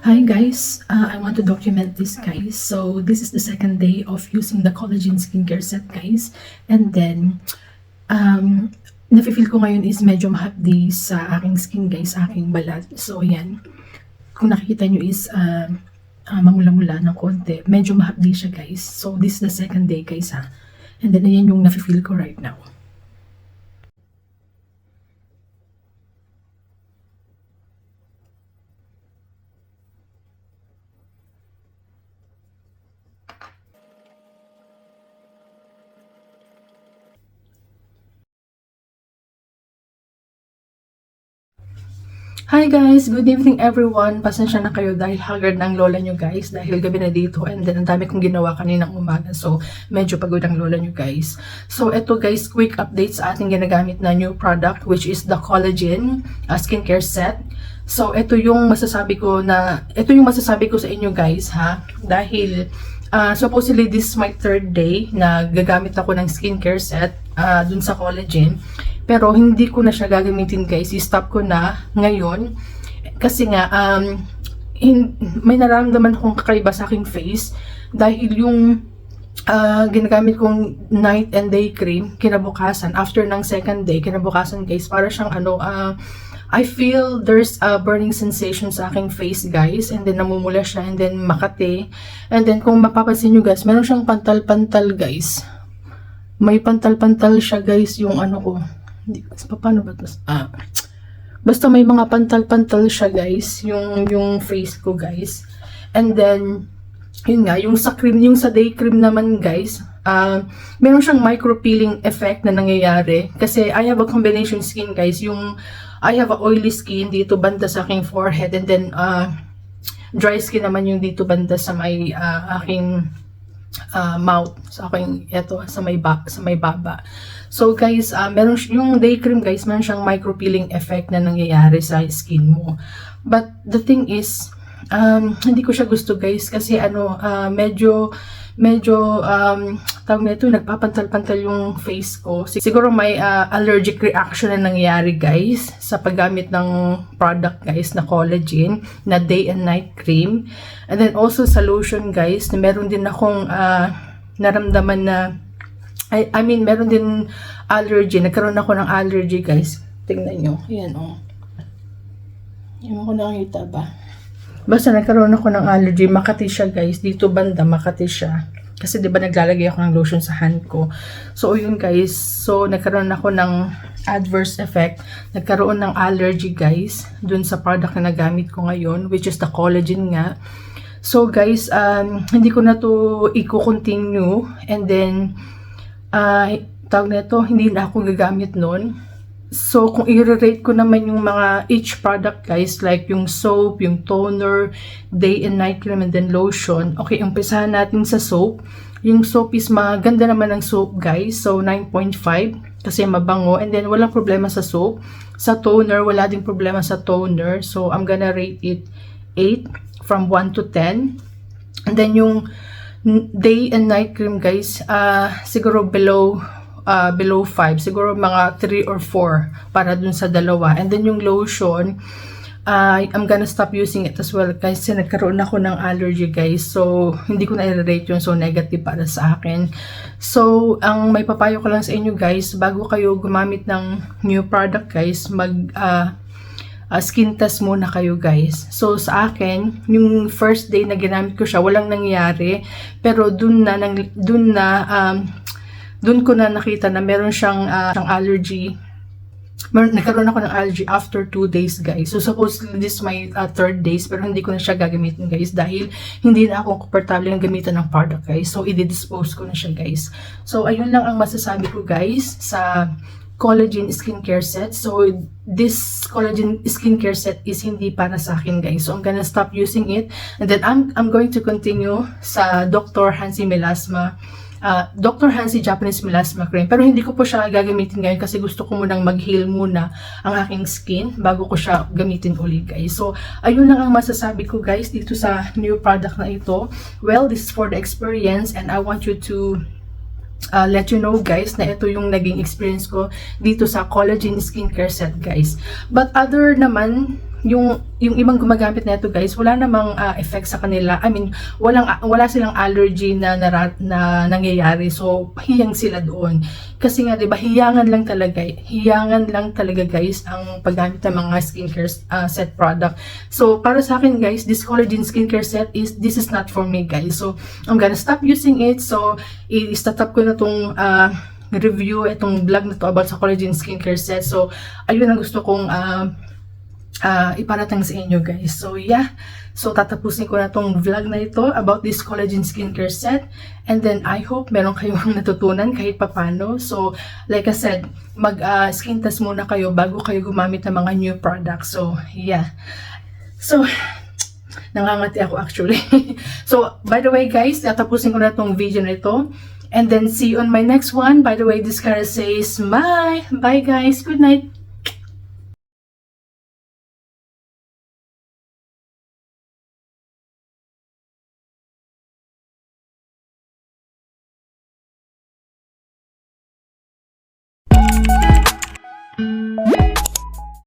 Hi guys, I want to document this guys. So this is the second day of using the collagen skincare set guys. And then, nafe-feel ko ngayon is medyo mahapdi sa aking skin guys, aking balat. So ayan, kung nakikita nyo is mamula-mula ng konti. Medyo mahapdi siya guys. So this is the second day guys ha. And then ayan yung nafe-feel ko right now. Hi guys! Good evening everyone! Pasensya na kayo dahil haggard ng lola nyo guys dahil gabi na dito and then ang dami kong ginawa kaninang umaga so medyo pagod ang lola nyo guys. So eto guys, quick update sa ating ginagamit na new product which is the collagen skincare set. So ito yung masasabi ko sa inyo guys ha dahil supposedly this is my third day na gagamit ako ng skincare set dun sa collagen. Pero hindi ko na siya gagamitin guys. I-stop ko na ngayon. Kasi nga, may nararamdaman akong kakaiba sa aking face. Dahil yung ginagamit kong night and day cream, kinabukasan, after ng second day, kinabukasan guys, para siyang I feel there's a burning sensation sa aking face guys. And then namumula siya, and then makate. And then kung mapapansin nyo guys, meron siyang pantal-pantal guys. May pantal-pantal siya guys, yung ko. Paano ba ito? Basta may mga pantal-pantal siya guys, yung face ko guys. And then, yun nga, yung sa day cream naman guys, meron siyang micro-peeling effect na nangyayari. Kasi I have a combination skin guys, I have a oily skin dito banda sa aking forehead, and then dry skin naman yung dito banda sa may aking mouth, sa aking sa may baba. So guys, meron yung day cream guys, meron siyang micro-peeling effect na nangyayari sa skin mo. But the thing is, hindi ko siya gusto guys kasi medyo tawag nito, nagpapantal-pantal yung face ko. Siguro may allergic reaction na nangyayari guys sa paggamit ng product guys na collagen na day and night cream. And then also sa lotion guys, na meron din akong naramdaman na meron din allergy. Nagkaroon ako ng allergy guys. Tingnan nyo. Ayan Hindi mo ko nakita ba? Basta nagkaroon ako ng allergy. Makati siya guys. Dito banda, makati siya. Kasi diba naglalagay ako ng lotion sa hand ko. So yun guys. So nagkaroon ako ng adverse effect. Nagkaroon ng allergy guys. Dun sa product na nagamit ko ngayon. Which is the collagen nga. So guys, hindi ko na to i-continue. And then, tawag na ito, hindi na ako gagamit nun. So, kung i-rate ko naman yung mga each product guys, like yung soap, yung toner, day and night cream, and then lotion. Okay, umpisahan natin sa soap. Yung soap is maganda naman ng soap guys. So, 9.5 kasi mabango. And then, walang problema sa soap. Sa toner, wala ding problema sa toner. So, I'm gonna rate it 8 from 1 to 10. And then, yung day and night cream guys, siguro below 5, siguro mga 3 or 4 para dun sa dalawa. And then yung lotion, I'm gonna stop using it as well kasi nagkaroon ako ng allergy guys, so hindi ko na i-rate yun, so negative para sa akin. So ang may papayo ko lang sa inyo guys, bago kayo gumamit ng new product guys, skin test muna kayo guys. So sa akin, yung first day na ginamit ko siya, walang nangyari. Pero dun ko na nakita na meron siyang allergy. Nagkaroon ako ng allergy after 2 days guys. So supposedly this is my 3rd days, pero hindi ko na siya gagamitin guys dahil hindi na ako komportable ng gamitan ng product guys. So i-dispose ko na siya guys. So ayun lang ang masasabi ko guys sa collagen skincare set. So this collagen skincare set is hindi para sa akin guys. So I'm gonna stop using it, and then I'm going to continue sa Dr. Hansi Melasma, Dr. Hansi Japanese Melasma cream. Pero hindi ko po siya gagamitin ngayon kasi gusto ko munang mag-heal muna ang aking skin bago ko siya gamitin ulit guys. So ayun lang ang masasabi ko guys dito sa new product na ito. Well, this is for the experience, and I want you to let you know guys na ito yung naging experience ko dito sa collagen skincare set guys. But other naman yung ibang gumagamit na ito guys, wala namang effect sa kanila. I mean, wala silang allergy na nangyayari. So, hiyang sila doon. Kasi nga, 'di ba, hiyangan lang talaga guys ang paggamit ng mga skincare set product. So, para sa akin guys, this collagen skincare set this is not for me guys. So, I'm gonna stop using it. So, i-stop ko na tong review, itong vlog na to about sa collagen skincare set. So, ayun ang gusto kong iparating sa inyo guys. So yeah, so tatapusin ko na tong vlog na ito about this collagen skincare set, and then I hope meron kayong natutunan kahit papano. So like I said, mag skin test muna kayo bago kayo gumamit ng mga new products. So yeah, so nangangati ako actually. So by the way guys, tatapusin ko na tong video na ito, and then see you on my next one. By the way, this Cara says bye guys, good night.